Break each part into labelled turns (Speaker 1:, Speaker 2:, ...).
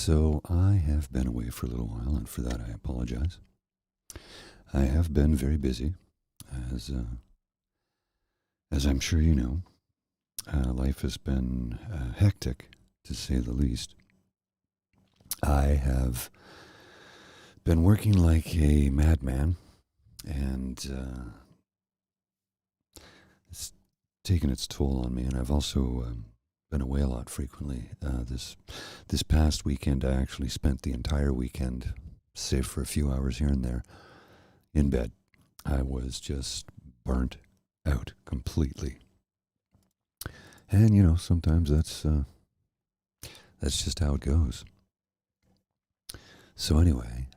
Speaker 1: So I have been away for a little while, and for that I apologize. I have been very busy, as as I'm sure you know. Life has been hectic, to say the least. I have been working like a madman, and it's taken its toll on me. And I've also been away a lot frequently. This past weekend, I actually spent the entire weekend, save for a few hours here and there, in bed. I was just burnt out completely. And sometimes that's just how it goes. So anyway,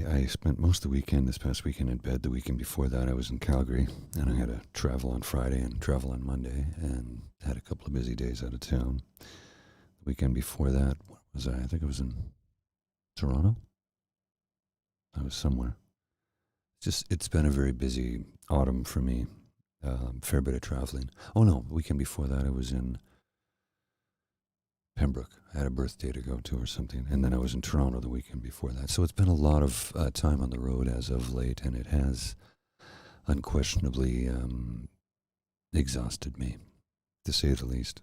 Speaker 1: I spent most of the weekend this past weekend in bed. The weekend before that, I was in Calgary, and I had to travel on Friday and travel on Monday, and had a couple of busy days out of town. The weekend before that, what was I? I think I was in Toronto. I was somewhere. It's been a very busy autumn for me. Fair bit of traveling. Oh no, the weekend before that, I was in Pembroke. I had a birthday to go to or something, and then I was in Toronto the weekend before that. So it's been a lot of time on the road as of late, and it has unquestionably exhausted me, to say the least.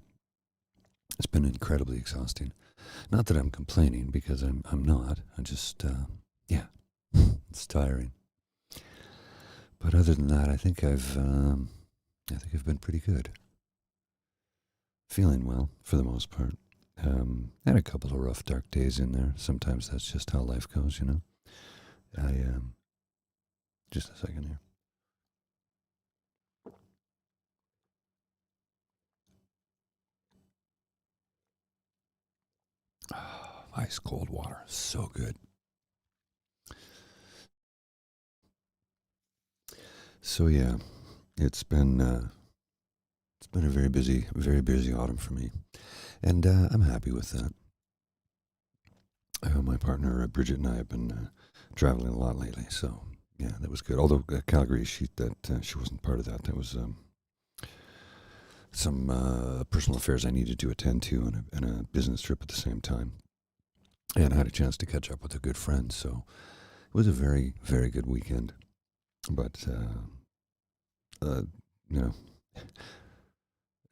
Speaker 1: It's been incredibly exhausting. Not that I'm complaining, because I'm not. I just yeah, it's tiring. But other than that, I think I've been pretty good. Feeling well for the most part. Had a couple of rough, dark days in there. Sometimes that's just how life goes. I just a second here. Ice cold water, so good. So yeah, it's been it's been a very busy autumn for me, and I'm happy with that. My partner Bridget and I have been traveling a lot lately, so yeah, that was good. Although Calgary, she wasn't part of that. That was some personal affairs I needed to attend to, and a business trip at the same time. And I had a chance to catch up with a good friend, so it was a very good weekend. But you know,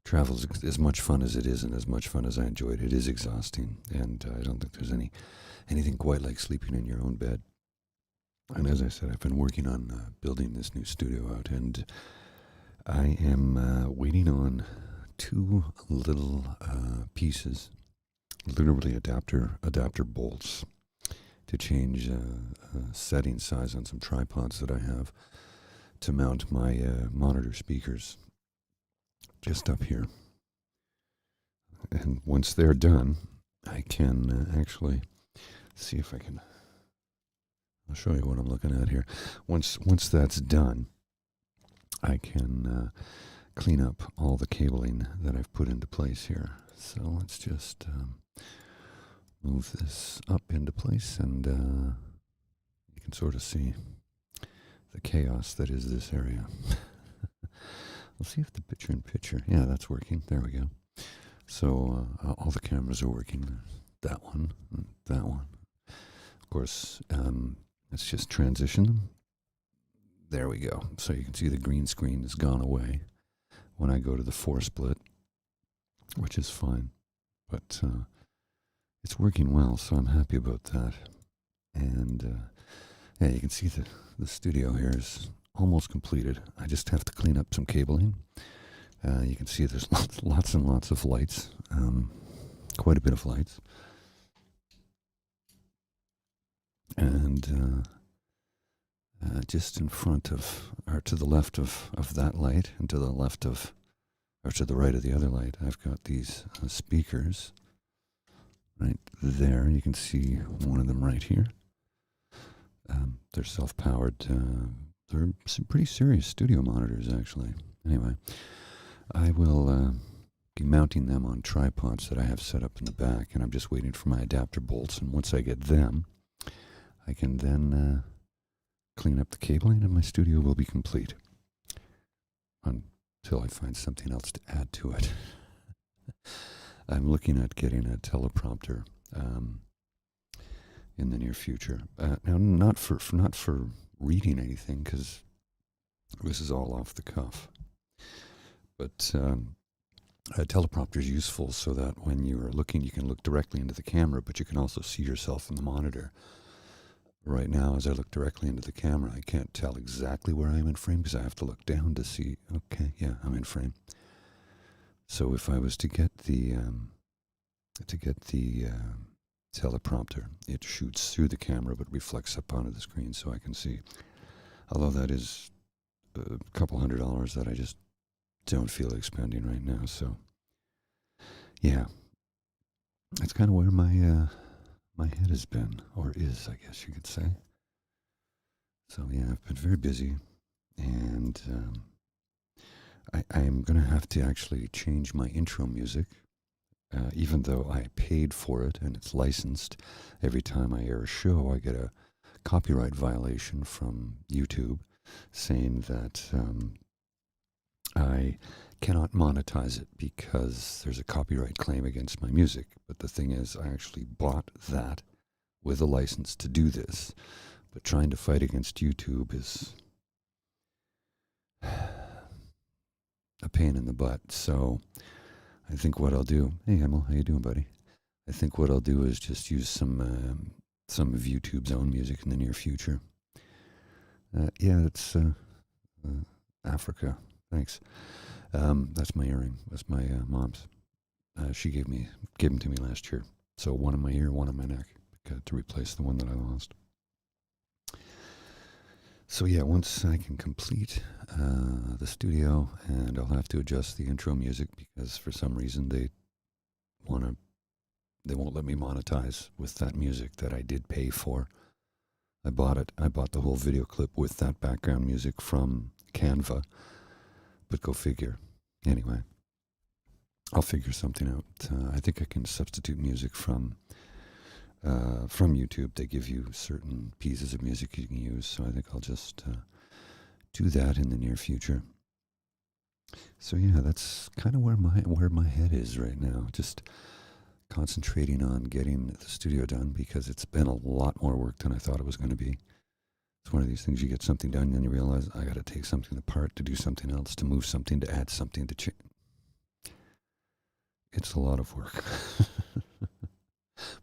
Speaker 1: travel's as much fun as it is, and as much fun as I enjoyed. It is exhausting, and I don't think there's anything quite like sleeping in your own bed. And as I said, I've been working on building this new studio out, and I am waiting on two little pieces, literally adapter bolts, to change setting size on some tripods that I have to mount my monitor speakers just up here. And once they're done, I can actually see if I can. I'll show you what I'm looking at here. Once that's done, I can clean up all the cabling that I've put into place here. So let's just move this up into place, and you can sort of see the chaos that is this area. We'll see if the picture-in-picture, yeah, that's working. There we go. So all the cameras are working. That one, that one. Of course, let's just transition them. There we go. So you can see the green screen has gone away when I go to the 4-split, which is fine. But it's working well, so I'm happy about that. And yeah, you can see the studio here is almost completed. I just have to clean up some cabling. You can see there's lots and lots of lights, quite a bit of lights. And just in front of, or to the left of that light, and to the left of, or to the right of the other light, I've got these speakers right there. You can see one of them right here. They're self-powered. They're some pretty serious studio monitors, actually. Anyway, I will be mounting them on tripods that I have set up in the back, and I'm just waiting for my adapter bolts. And once I get them, I can then clean up the cabling, and my studio will be complete until I find something else to add to it. I'm looking at getting a teleprompter um, in the near future. Now, not for reading anything, because this is all off the cuff. But a teleprompter is useful so that when you are looking, you can look directly into the camera, but you can also see yourself in the monitor. Right now, as I look directly into the camera, I can't tell exactly where I am in frame because I have to look down to see. Okay, yeah, I'm in frame. So if I was to get the teleprompter, it shoots through the camera but reflects up onto the screen so I can see. Although that is a couple $100 that I just don't feel expending right now. So yeah, that's kind of where my head has been, or is, I guess you could say. So yeah, I've been very busy, and I'm gonna have to actually change my intro music. Even though I paid for it and it's licensed, every time I air a show, I get a copyright violation from YouTube saying that I cannot monetize it because there's a copyright claim against my music. But the thing is, I actually bought that with a license to do this. But trying to fight against YouTube is a pain in the butt. So I think what I'll do. Hey, Emil, how you doing, buddy? I think what I'll do is just use some of YouTube's own music in the near future. Yeah, it's Africa. Thanks. That's my earring. That's my mom's. She gave them to me last year. So one in my ear, one in my neck, to replace the one that I lost. So yeah, once I can complete the studio, and I'll have to adjust the intro music because for some reason they won't let me monetize with that music that I did pay for. I bought it. I bought the whole video clip with that background music from Canva. But go figure. Anyway, I'll figure something out. I think I can substitute music from YouTube. They give you certain pieces of music you can use, so I think I'll just do that in the near future. So yeah, that's kind of where my head is right now. Just concentrating on getting the studio done because it's been a lot more work than I thought it was going to be. It's one of these things, you get something done and then you realize I got to take something apart to do something else, to move something, to add something, to change. It's a lot of work.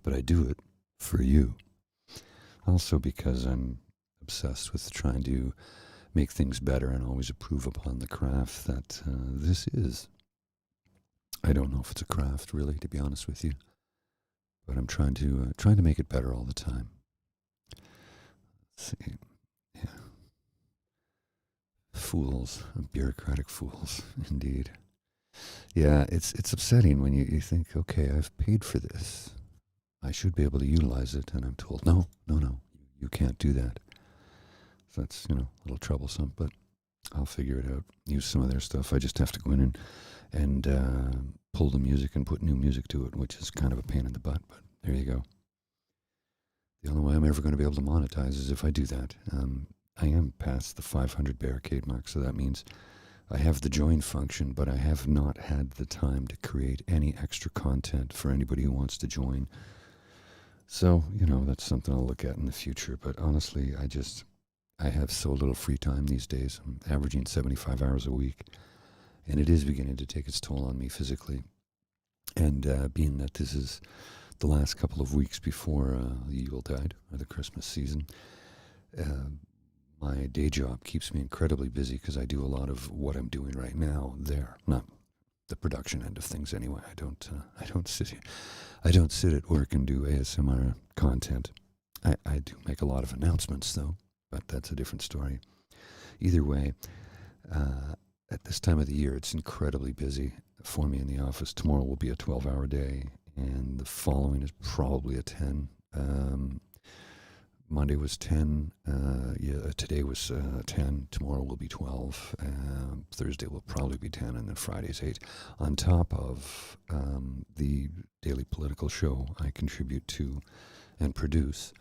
Speaker 1: But I do it for you. Also because I'm obsessed with trying to make things better and always improve upon the craft that this is. I don't know if it's a craft, really, to be honest with you, but I'm trying to make it better all the time. Let's see, yeah, fools, bureaucratic fools, indeed. Yeah, it's upsetting when you think, okay, I've paid for this, I should be able to utilize it, and I'm told, no, you can't do that. So that's a little troublesome, but I'll figure it out. Use some of their stuff. I just have to go in and pull the music and put new music to it, which is kind of a pain in the butt, but there you go. The only way I'm ever going to be able to monetize is if I do that. I am past the 500 barricade mark, so that means I have the join function, but I have not had the time to create any extra content for anybody who wants to join. So, that's something I'll look at in the future, but honestly, I have so little free time these days. I'm averaging 75 hours a week, and it is beginning to take its toll on me physically. And being that this is the last couple of weeks before the Yuletide, or the Christmas season, my day job keeps me incredibly busy because I do a lot of what I'm doing right now there. Not the production end of things, anyway. I don't sit at work and do ASMR content. I do make a lot of announcements, though, but that's a different story. Either way, at this time of the year, it's incredibly busy for me in the office. Tomorrow will be a 12-hour day, and the following is probably a 10. Monday was 10. Today was 10. Tomorrow will be 12. Thursday will probably be 10, and then Friday's 8. On top of the daily political show I contribute to and produce.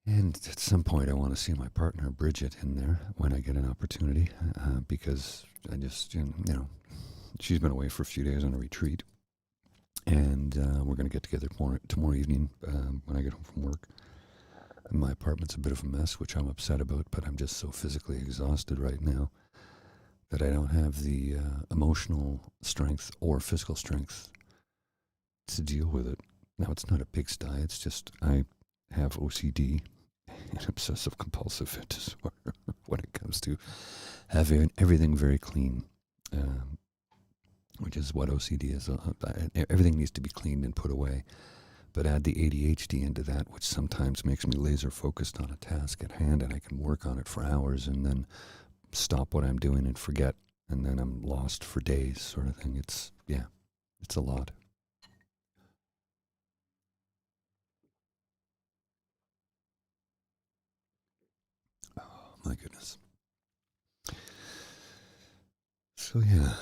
Speaker 1: And at some point, I want to see my partner, Bridget, in there when I get an opportunity, because I just, she's been away for a few days on a retreat, and we're going to get together tomorrow evening when I get home from work. And my apartment's a bit of a mess, which I'm upset about, but I'm just so physically exhausted right now that I don't have the emotional strength or physical strength to deal with it. Now, it's not a pigsty. It's just I have OCD and obsessive compulsive disorder when it comes to having everything very clean, which is what OCD is. Everything needs to be cleaned and put away. But add the ADHD into that, which sometimes makes me laser focused on a task at hand, and I can work on it for hours and then stop what I'm doing and forget, and then I'm lost for days, sort of thing. It's a lot. Oh, my goodness. So yeah,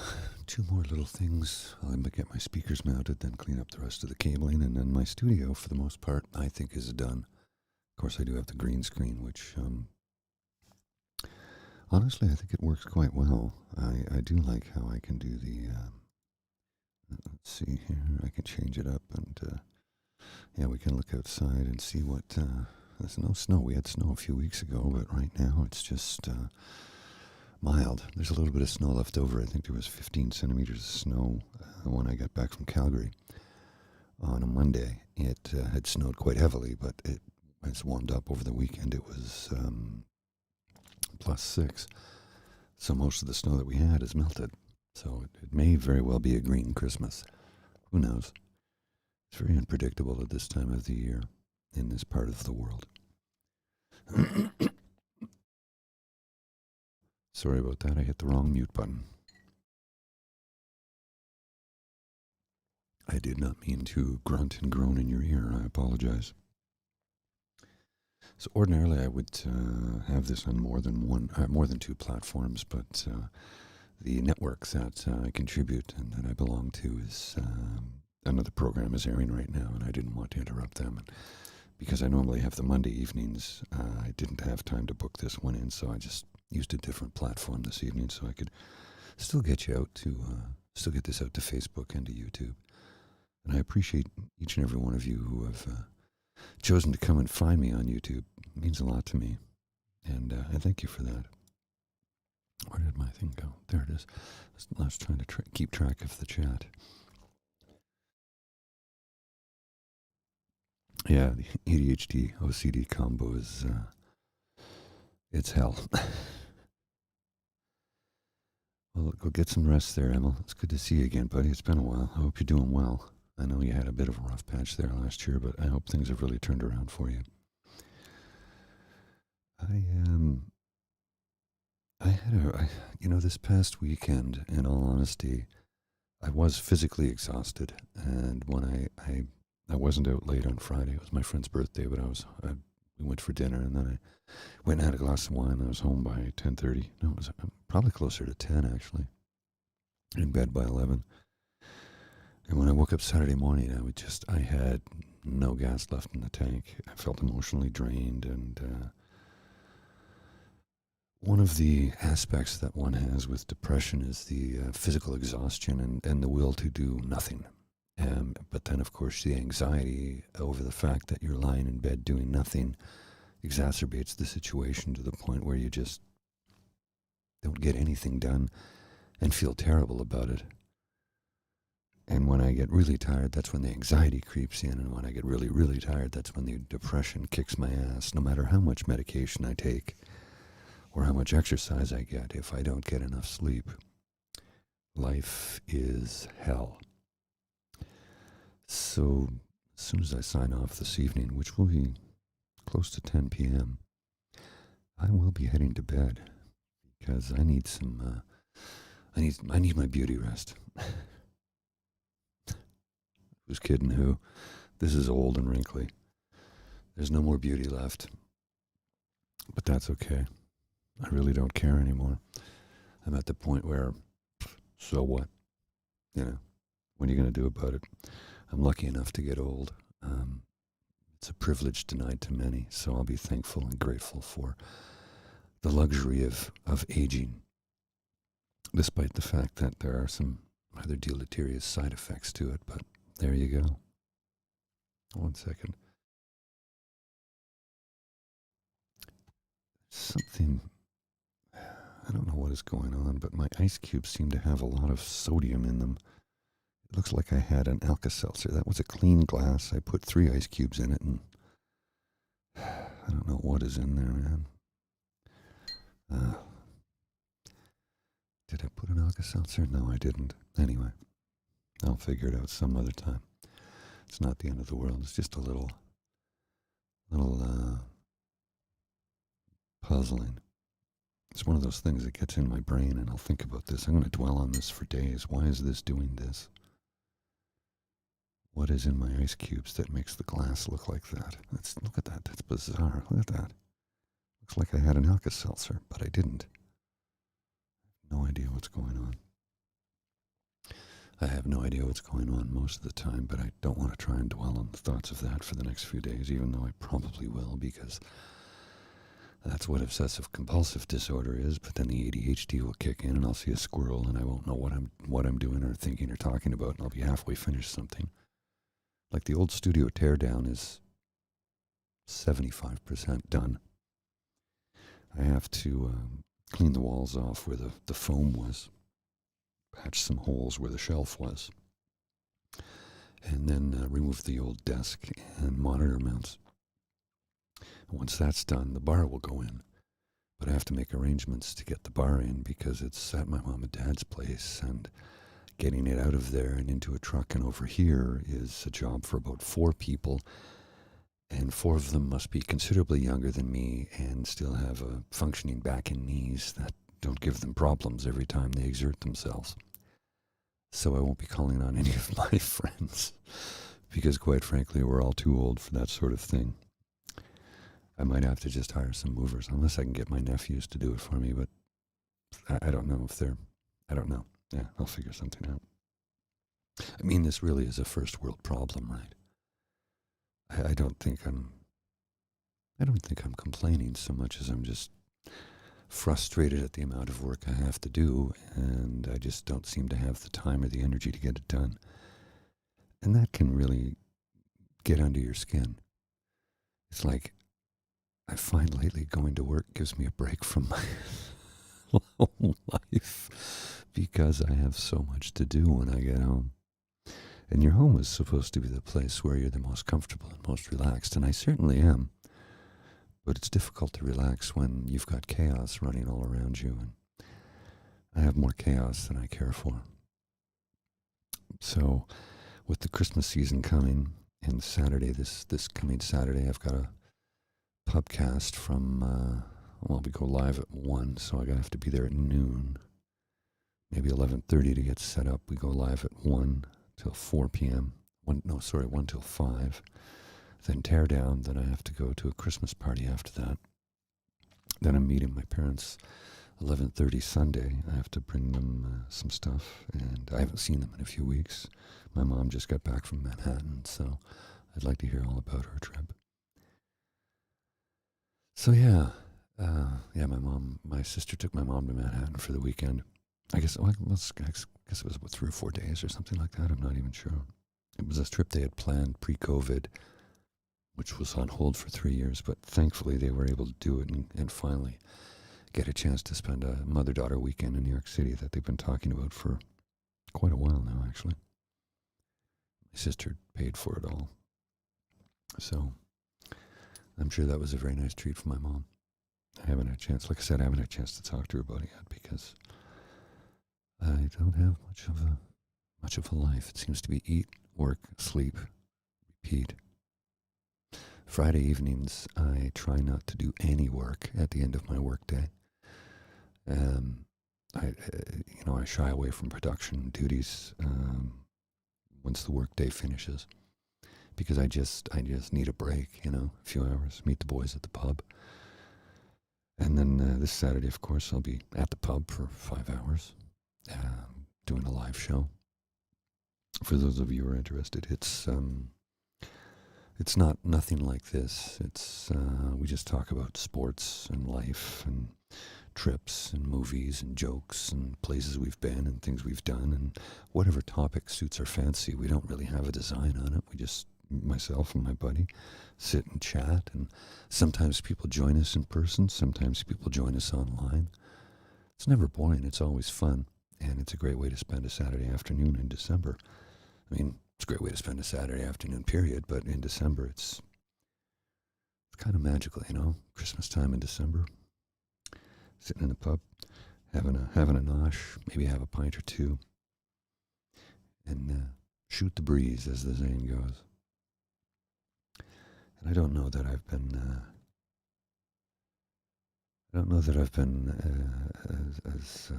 Speaker 1: two more little things. I'll get my speakers mounted, then clean up the rest of the cabling, and then my studio, for the most part, I think is done. Of course, I do have the green screen, which honestly, I think it works quite well. I do like how I can do the. Let's see here. I can change it up, and yeah, we can look outside and see what. There's no snow. We had snow a few weeks ago, but right now it's just mild. There's a little bit of snow left over. I think there was 15 centimeters of snow when I got back from Calgary on a Monday. It had snowed quite heavily, but it's warmed up over the weekend. It was +6. So most of the snow that we had is melted. So it may very well be a green Christmas. Who knows? It's very unpredictable at this time of the year in this part of the world. Sorry about that. I hit the wrong mute button. I did not mean to grunt and groan in your ear. I apologize. So ordinarily I would have this on more than two platforms, but the network that I contribute and that I belong to is another program is airing right now, and I didn't want to interrupt them. And because I normally have the Monday evenings, I didn't have time to book this one in, so I just used a different platform this evening so I could still get you out to still get this out to Facebook and to YouTube. And I appreciate each and every one of you who have chosen to come and find me on YouTube. It means a lot to me, and I thank you for that. Where did my thing go? There it is. I was trying to keep track of the chat. Yeah, the ADHD OCD combo is it's hell. Well, go get some rest there, Emil. It's good to see you again, buddy. It's been a while. I hope you're doing well. I know you had a bit of a rough patch there last year, but I hope things have really turned around for you. I had this past weekend, in all honesty, I was physically exhausted, and when I wasn't out late on Friday. It was my friend's birthday, but we went for dinner, and then I went and had a glass of wine. I was home by 10:30. No, it was probably closer to 10 actually. In bed by 11. And when I woke up Saturday morning, I had no gas left in the tank. I felt emotionally drained, and one of the aspects that one has with depression is the physical exhaustion and the will to do nothing. But then, of course, the anxiety over the fact that you're lying in bed doing nothing exacerbates the situation to the point where you just don't get anything done and feel terrible about it. And when I get really tired, that's when the anxiety creeps in. And when I get really, really tired, that's when the depression kicks my ass. No matter how much medication I take or how much exercise I get, if I don't get enough sleep, life is hell. So as soon as I sign off this evening, which will be close to 10 p.m., I will be heading to bed because I need some, I need my beauty rest. Who's kidding who? This is old and wrinkly. There's no more beauty left. But that's okay. I really don't care anymore. I'm at the point where, so what? What are you going to do about it? I'm lucky enough to get old. It's a privilege denied to many, so I'll be thankful and grateful for the luxury of aging, despite the fact that there are some other deleterious side effects to it, but there you go. 1 second. Something, I don't know what is going on, but my ice cubes seem to have a lot of sodium in them. It looks like I had an Alka-Seltzer. That was a clean glass. I put 3 ice cubes in it, and I don't know what is in there, man. Did I put an Alka-Seltzer? No, I didn't. Anyway, I'll figure it out some other time. It's not the end of the world. It's just a little puzzling. It's one of those things that gets in my brain, and I'll think about this. I'm going to dwell on this for days. Why is this doing this? What is in my ice cubes that makes the glass look like that? Look at that. That's bizarre. Look at that. Looks like I had an Alka-Seltzer, but I didn't. No idea what's going on. I have no idea what's going on most of the time, but I don't want to try and dwell on the thoughts of that for the next few days, even though I probably will, because that's what obsessive compulsive disorder is. But then the ADHD will kick in, and I'll see a squirrel, and I won't know what I'm doing or thinking or talking about, and I'll be halfway finished something. Like the old studio teardown is 75% done. I have to clean the walls off where the foam was, patch some holes where the shelf was, and then remove the old desk and monitor mounts. Once that's done, the bar will go in. But I have to make arrangements to get the bar in because it's at my mom and dad's place, and getting it out of there and into a truck and over here is a job for about 4 people, and 4 of them must be considerably younger than me and still have a functioning back and knees that don't give them problems every time they exert themselves. So I won't be calling on any of my friends because, quite frankly, we're all too old for that sort of thing. I might have to just hire some movers, unless I can get my nephews to do it for me, but I don't know if they're, I don't know. Yeah, I'll figure something out. I mean, this really is a first world problem, right? I don't think I'm complaining so much as I'm just frustrated at the amount of work I have to do, and I just don't seem to have the time or the energy to get it done. And that can really get under your skin. It's like, I find lately going to work gives me a break from my life because I have so much to do when I get home. And your home is supposed to be the place where you're the most comfortable and most relaxed, and I certainly am. But it's difficult to relax when you've got chaos running all around you, and I have more chaos than I care for. So, with the Christmas season coming, and Saturday, this coming Saturday, I've got a pubcast from, we go live at 1, so I have to be there at noon, maybe 11:30 to get set up. We go live at 1 till 4 p.m. 1 till 5. Then tear down, then I have to go to a Christmas party after that. Then I'm meeting my parents 11:30 Sunday. I have to bring them some stuff, and I haven't seen them in a few weeks. My mom just got back from Manhattan, so I'd like to hear all about her trip. So my sister took my mom to Manhattan for the weekend. I guess it was about 3 or 4 days or something like that. I'm not even sure. It was a trip they had planned pre-COVID, which was on hold for 3 years, but thankfully they were able to do it and finally get a chance to spend a mother-daughter weekend in New York City that they've been talking about for quite a while now, actually. My sister paid for it all. So I'm sure that was a very nice treat for my mom. I haven't had a chance, like I said, I haven't had a chance to talk to her about it yet because I don't have much of a life. It seems to be eat, work, sleep, repeat. Friday evenings, I try not to do any work at the end of my workday. I shy away from production duties once the workday finishes because I just need a break, a few hours, meet the boys at the pub. And then this Saturday, of course, I'll be at the pub for 5 hours doing a live show. For those of you who are interested, it's It's not nothing like this. It's we just talk about sports and life and trips and movies and jokes and places we've been and things we've done and whatever topic suits our fancy. We don't really have a design on it. We just, myself and my buddy, sit and chat. And sometimes people join us in person. Sometimes people join us online. It's never boring. It's always fun. And it's a great way to spend a Saturday afternoon in December. I mean, it's a great way to spend a Saturday afternoon, period. But in December, it's kind of magical, you know? Christmas time in December. Sitting in the pub, having a nosh, maybe have a pint or two, and shoot the breeze, as the saying goes. And I don't know that I've been. I don't know that I've been as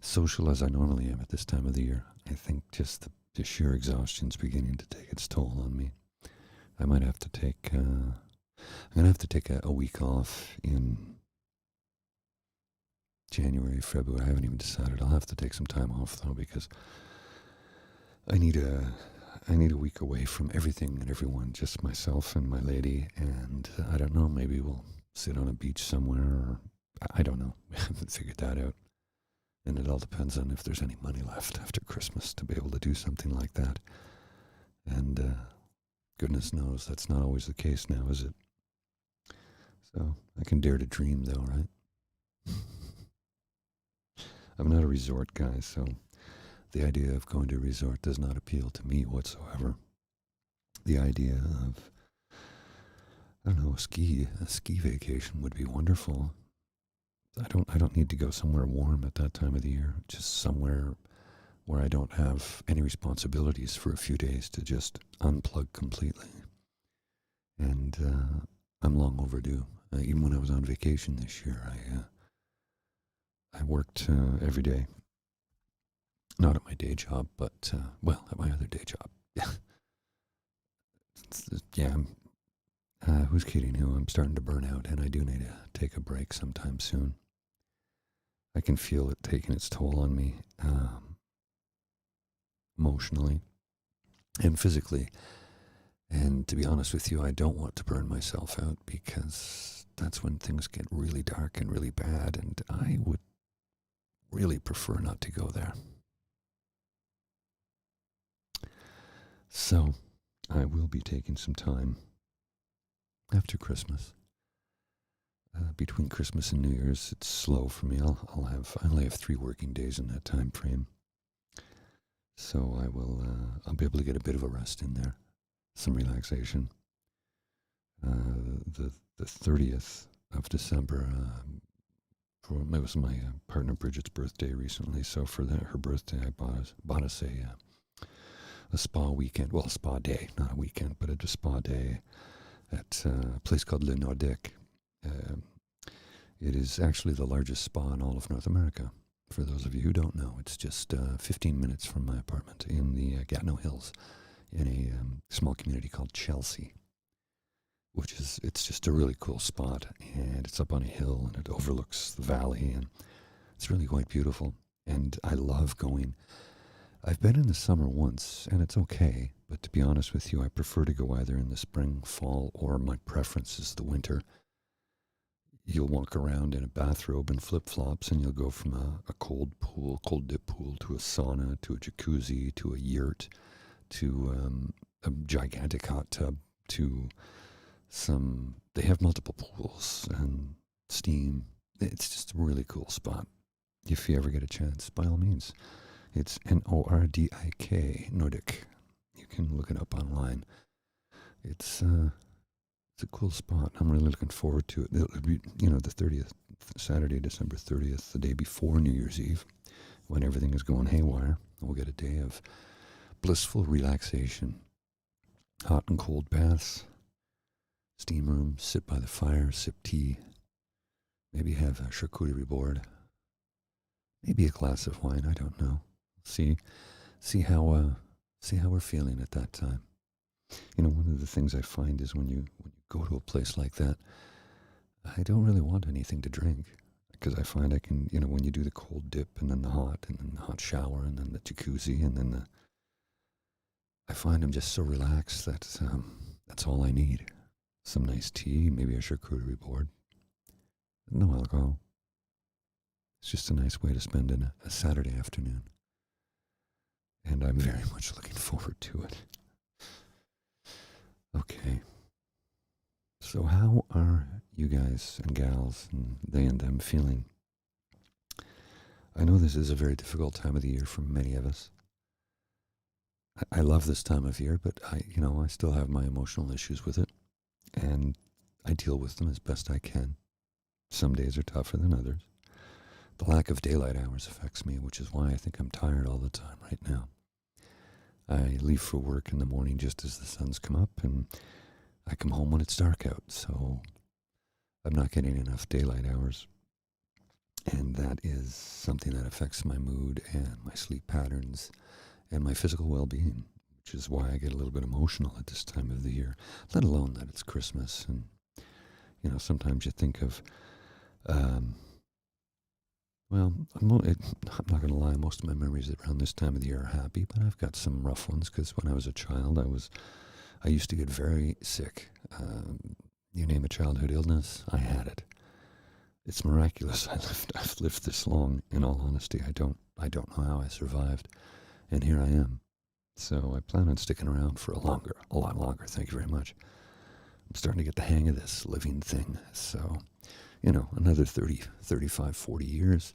Speaker 1: social as I normally am at this time of the year. I think just the sheer exhaustion's beginning to take its toll on me. I might have to take. I'm gonna have to take a week off in January, February. I haven't even decided. I'll have to take some time off though because I need a week away from everything and everyone, just myself and my lady. And I don't know. Maybe we'll sit on a beach somewhere, or I don't know. We haven't figured that out. And it all depends on if there's any money left after Christmas to be able to do something like that. And goodness knows that's not always the case now, is it? So I can dare to dream, though, right? I'm not a resort guy, so the idea of going to a resort does not appeal to me whatsoever. The idea of, I don't know, a ski vacation would be wonderful. I don't need to go somewhere warm at that time of the year. Just somewhere where I don't have any responsibilities for a few days to just unplug completely. And I'm long overdue. Even when I was on vacation this year, I worked every day. Not at my day job, but, well, at my other day job. Yeah, who's kidding who? I'm starting to burn out, and I do need to take a break sometime soon. I can feel it taking its toll on me emotionally and physically. And to be honest with you, I don't want to burn myself out because that's when things get really dark and really bad, and I would really prefer not to go there. So I will be taking some time after Christmas. Between Christmas and New Year's, it's slow for me. I only have 3 working days in that time frame, so I'll be able to get a bit of a rest in there, some relaxation. The 30th of December, it was my partner Bridget's birthday recently, so for her birthday, I bought us a spa weekend. Well, a spa day, not a weekend, but a spa day at a place called Le Nordique. It is actually the largest spa in all of North America. For those of you who don't know, it's just 15 minutes from my apartment in the Gatineau Hills in a small community called Chelsea, it's just a really cool spot, and it's up on a hill, and it overlooks the valley, and it's really quite beautiful, and I love going. I've been in the summer once, and it's okay, but to be honest with you, I prefer to go either in the spring, fall, or my preference is the winter. You'll walk around in a bathrobe and flip-flops, and you'll go from a cold dip pool, to a sauna, to a jacuzzi, to a yurt, to a gigantic hot tub, to they have multiple pools and steam. It's just a really cool spot. If you ever get a chance, by all means. It's Nordique, Nordic. You can look it up online. It's a cool spot. I'm really looking forward to it. It'll be, the 30th, Saturday, December 30th, the day before New Year's Eve, when everything is going haywire. We'll get a day of blissful relaxation, hot and cold baths, steam room, sit by the fire, sip tea, maybe have a charcuterie board, maybe a glass of wine. I don't know. See how we're feeling at that time. One of the things I find is when you go to a place like that, I don't really want anything to drink, because I find I can, when you do the cold dip and then the hot shower and then the jacuzzi and then I find I'm just so relaxed that that's all I need. Some nice tea, maybe a charcuterie board. No alcohol. It's just a nice way to spend a Saturday afternoon. And I'm very much looking forward to it. Okay. So how are you guys and gals and they and them feeling? I know this is a very difficult time of the year for many of us. I love this time of year, but I still have my emotional issues with it, and I deal with them as best I can. Some days are tougher than others. The lack of daylight hours affects me, which is why I think I'm tired all the time right now. I leave for work in the morning just as the sun's come up, and I come home when it's dark out, so I'm not getting enough daylight hours. And that is something that affects my mood and my sleep patterns and my physical well-being, which is why I get a little bit emotional at this time of the year, let alone that it's Christmas. And, sometimes you think of, I'm not going to lie, most of my memories around this time of the year are happy, but I've got some rough ones because when I was a child, I used to get very sick. You name a childhood illness, I had it. It's miraculous I've lived this long, in all honesty. I don't know how I survived. And here I am. So I plan on sticking around for a lot longer. Thank you very much. I'm starting to get the hang of this living thing. So, another 30, 35, 40 years,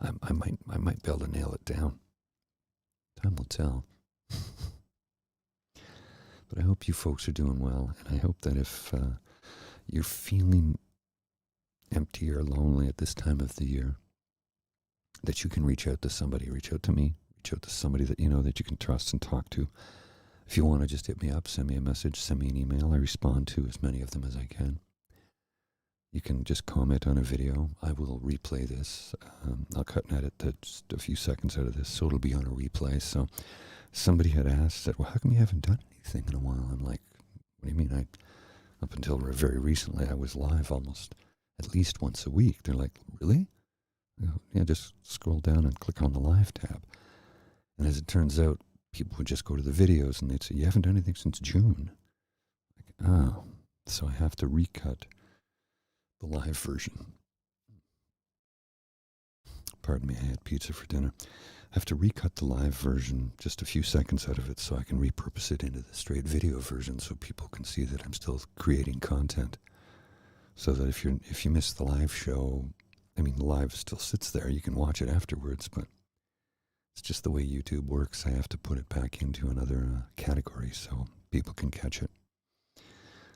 Speaker 1: I might be able to nail it down. Time will tell. But I hope you folks are doing well. And I hope that if you're feeling empty or lonely at this time of the year, that you can reach out to somebody, reach out to me, reach out to somebody that you know that you can trust and talk to. If you want to just hit me up, send me a message, send me an email. I respond to as many of them as I can. You can just comment on a video. I will replay this. I'll cut and edit just a few seconds out of this, so it'll be on a replay. So somebody had asked, said, well, how come you haven't done anything in a while? I'm like, what do you mean? Up until very recently, I was live almost at least once a week. They're like, really? I go, yeah, just scroll down and click on the live tab. And as it turns out, people would just go to the videos and they'd say, you haven't done anything since June. Like, oh, so I have to recut the live version. Pardon me, I had pizza for dinner. I have to recut the live version, just a few seconds out of it, so I can repurpose it into the straight video version so people can see that I'm still creating content. So that if you miss the live show, the live still sits there. You can watch it afterwards, but it's just the way YouTube works. I have to put it back into another category so people can catch it.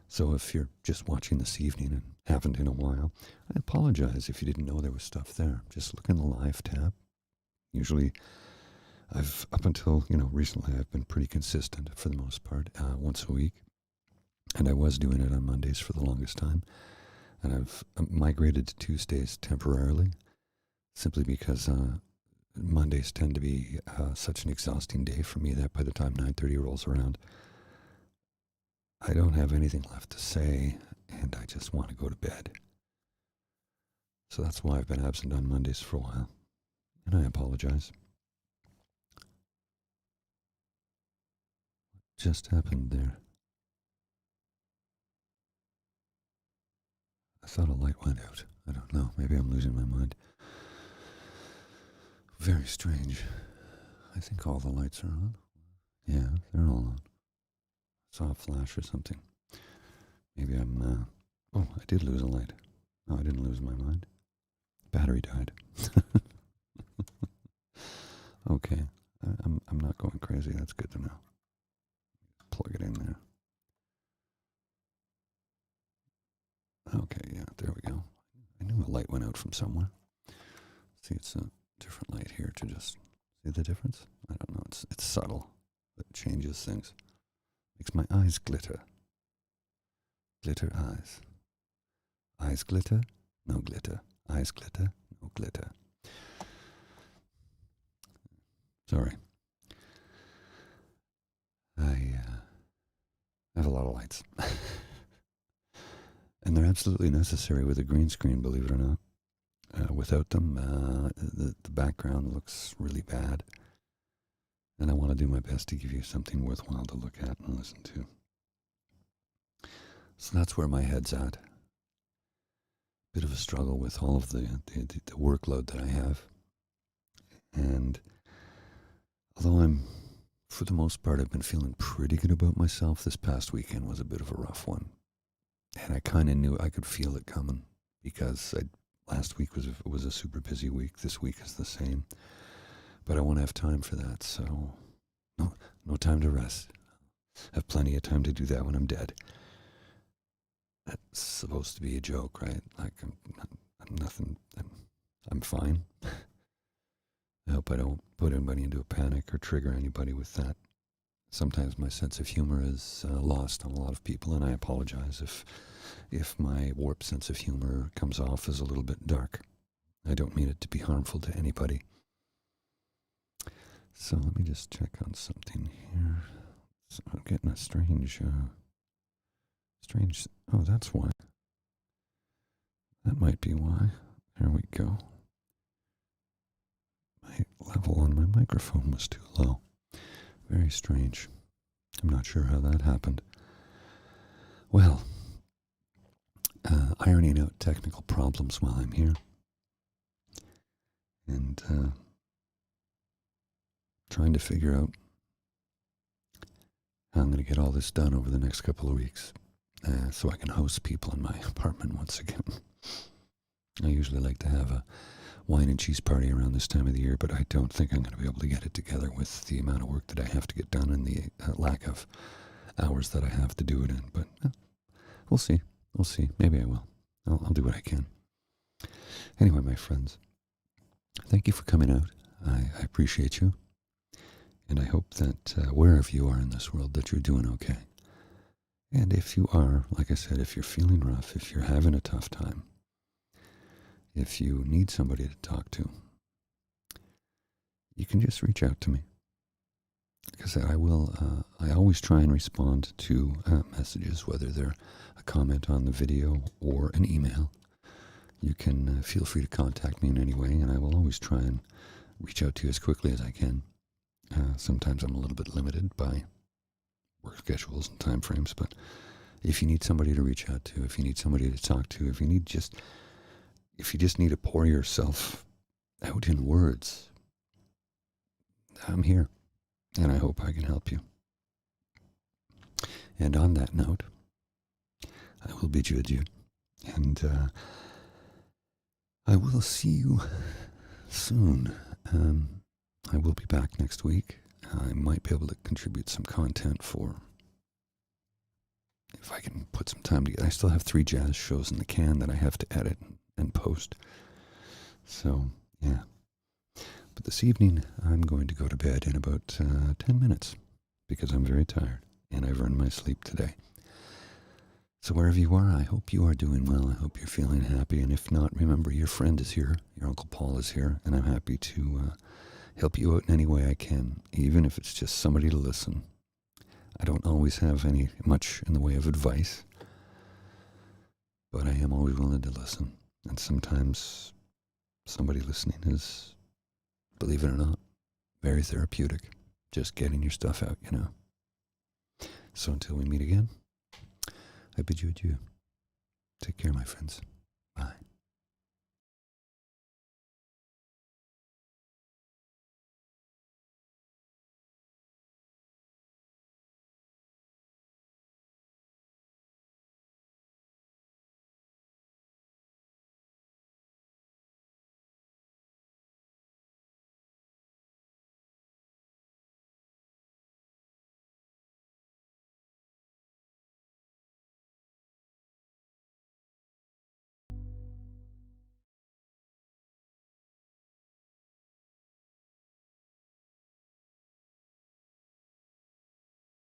Speaker 1: So if you're just watching this evening and haven't in a while, I apologize if you didn't know there was stuff there. Just look in the live tab. Usually, up until, recently, I've been pretty consistent for the most part, once a week. And I was doing it on Mondays for the longest time. And I've migrated to Tuesdays temporarily, simply because Mondays tend to be such an exhausting day for me that by the time 9:30 rolls around, I don't have anything left to say, and I just want to go to bed. So that's why I've been absent on Mondays for a while, and I apologize. What just happened there? I thought a light went out. I don't know. Maybe I'm losing my mind. Very strange. I think all the lights are on. Yeah, they're all on. I saw a flash or something. Maybe I'm... oh, I did lose a light. No, I didn't lose my mind. Battery died. Okay. I'm not going crazy. That's good to know. Plug it in there. Okay, yeah, there we go. I knew a light went out from somewhere. See, it's a different light here to just see the difference. I don't know. It's subtle. It changes things. Makes my eyes glitter. Glitter eyes. Eyes glitter, no glitter. Eyes glitter, no glitter. Sorry. I have a lot of lights. And they're absolutely necessary with a green screen, believe it or not. Without them, the background looks really bad. And I want to do my best to give you something worthwhile to look at and listen to. So that's where my head's at. Bit of a struggle with all of the workload that I have. And although for the most part, I've been feeling pretty good about myself, this past weekend was a bit of a rough one. And I kind of knew I could feel it coming because last week was a super busy week. This week is the same. But I won't have time for that, so no time to rest. I have plenty of time to do that when I'm dead. That's supposed to be a joke, right? Like I'm nothing. I'm fine. I hope I don't put anybody into a panic or trigger anybody with that. Sometimes my sense of humor is lost on a lot of people, and I apologize if my warped sense of humor comes off as a little bit dark. I don't mean it to be harmful to anybody. So let me just check on something here. So I'm getting a strange. Oh, that's why. That might be why. There we go. My level on my microphone was too low. Very strange. I'm not sure how that happened. Well, ironing out technical problems while I'm here. And trying to figure out how I'm going to get all this done over the next couple of weeks so I can host people in my apartment once again. I usually like to have a wine and cheese party around this time of the year, but I don't think I'm going to be able to get it together with the amount of work that I have to get done and the lack of hours that I have to do it in. But we'll see. We'll see. Maybe I will. I'll do what I can. Anyway, my friends, thank you for coming out. I appreciate you. And I hope that wherever you are in this world, that you're doing okay. And if you are, like I said, if you're feeling rough, if you're having a tough time, if you need somebody to talk to, you can just reach out to me. Like I said, I always try and respond to messages, whether they're a comment on the video or an email. You can feel free to contact me in any way, and I will always try and reach out to you as quickly as I can. Sometimes I'm a little bit limited by work schedules and time frames, but if you need somebody to reach out to, if you need somebody to talk to, if you just need to pour yourself out in words, I'm here, and I hope I can help you. And on that note, I will bid you adieu, and I will see you soon. I will be back next week. I might be able to contribute some content if I can put some time together. I still have 3 jazz shows in the can that I have to edit and post. So, yeah. But this evening, I'm going to go to bed in about 10 minutes because I'm very tired and I've earned my sleep today. So wherever you are, I hope you are doing well. I hope you're feeling happy. And if not, remember, your friend is here. Your Uncle Paul is here. And I'm happy to help you out in any way I can, even if it's just somebody to listen. I don't always have much in the way of advice, but I am always willing to listen. And sometimes somebody listening is, believe it or not, very therapeutic. Just getting your stuff out, you know. So until we meet again, I bid you adieu. Take care, my friends. Bye.